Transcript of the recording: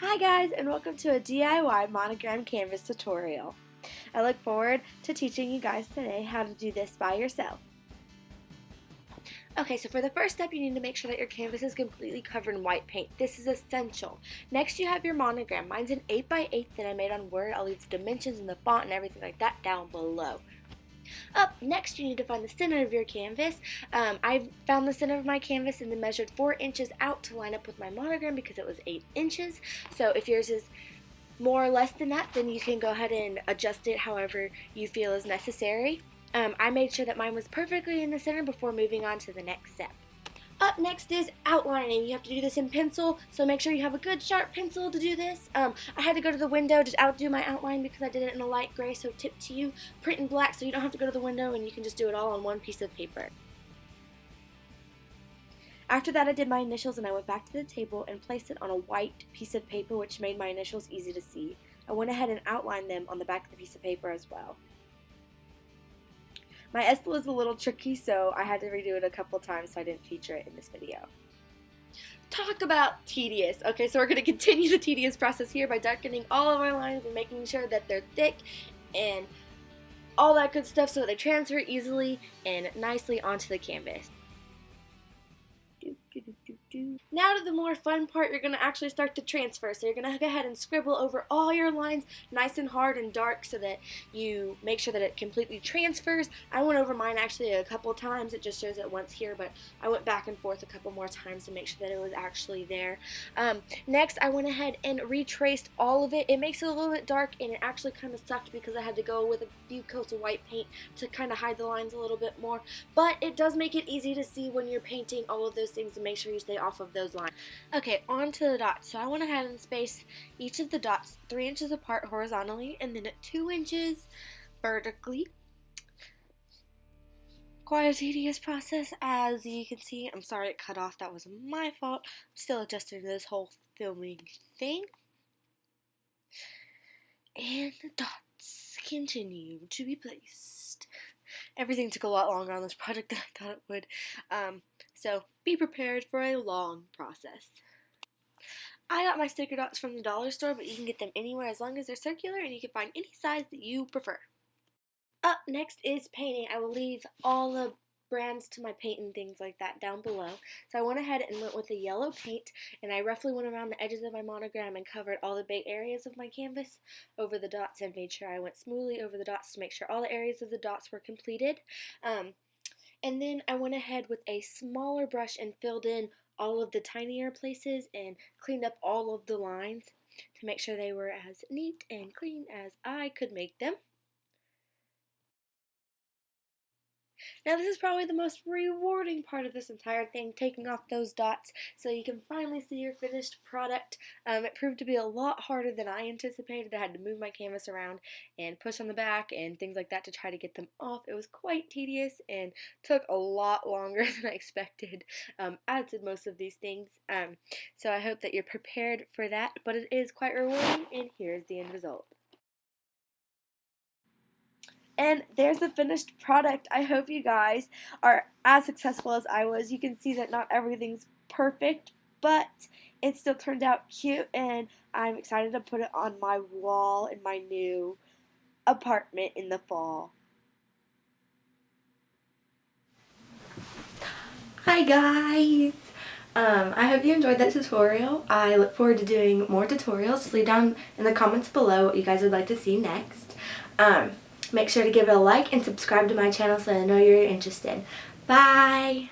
Hi guys, and welcome to a DIY monogram canvas tutorial. I look forward to teaching you guys today how to do this by yourself. Okay, so for the first step, you need to make sure that your canvas is completely covered in white paint. This is essential. Next, you have your monogram. Mine's an 8x8 that I made on Word. I'll leave the dimensions and the font and everything like that down below. Up next, you need to find the center of your canvas. I found the center of my canvas and then measured 4 inches out to line up with my monogram because it was 8 inches. So if yours is more or less than that, then you can go ahead and adjust it however you feel is necessary. I made sure that mine was perfectly in the center before moving on to the next step. Up next is outlining. You have to do this in pencil, so make sure you have a good sharp pencil to do this. I had to go to the window to outdo my outline because I did it in a light gray, so tip to you, print in black so you don't have to go to the window and you can just do it all on one piece of paper. After that, I did my initials and I went back to the table and placed it on a white piece of paper, which made my initials easy to see. I went ahead and outlined them on the back of the piece of paper as well. My Estel is a little tricky, so I had to redo it a couple times so I didn't feature it in this video. Talk about tedious. Okay, so we're going to continue the tedious process here by darkening all of our lines and making sure that they're thick and all that good stuff so that they transfer easily and nicely onto the canvas. Now to the more fun part, you're going to actually start to transfer. So you're going to go ahead and scribble over all your lines nice and hard and dark so that you make sure that it completely transfers. I went over mine actually a couple times. It just shows it once here, but I went back and forth a couple more times to make sure that it was actually there. Next, I went ahead and retraced all of it. It makes it a little bit dark, and it actually kind of sucked because I had to go with a few coats of white paint to kind of hide the lines a little bit more. But it does make it easy to see when you're painting all of those things and make sure you stay off of those lines. Okay, on to the dots. So I went ahead and spaced each of the dots 3 inches apart horizontally and then at 2 inches vertically. Quite a tedious process, as you can see. I'm sorry it cut off. That was my fault. I'm still adjusting to this whole filming thing. And the dots continue to be placed. Everything took a lot longer on this project than I thought it would. So be prepared for a long process. I got my sticker dots from the dollar store, but you can get them anywhere as long as they're circular and you can find any size that you prefer. Up next is painting. I will leave all the brands to my paint and things like that down below. So I went ahead and went with a yellow paint, and I roughly went around the edges of my monogram and covered all the big areas of my canvas over the dots and made sure I went smoothly over the dots to make sure all the areas of the dots were completed. And then I went ahead with a smaller brush and filled in all of the tinier places and cleaned up all of the lines to make sure they were as neat and clean as I could make them. Now this is probably the most rewarding part of this entire thing, taking off those dots so you can finally see your finished product. It proved to be a lot harder than I anticipated. I had to move my canvas around and push on the back and things like that to try to get them off. It was quite tedious and took a lot longer than I expected, as did most of these things. So I hope that you're prepared for that, but it is quite rewarding, and here's the end result. And there's the finished product. I hope you guys are as successful as I was. You can see that not everything's perfect, but it still turned out cute, and I'm excited to put it on my wall in my new apartment in the fall. Hi guys! I hope you enjoyed that tutorial. I look forward to doing more tutorials. Just leave down in the comments below what you guys would like to see next. Make sure to give it a like and subscribe to my channel so I know you're interested. Bye!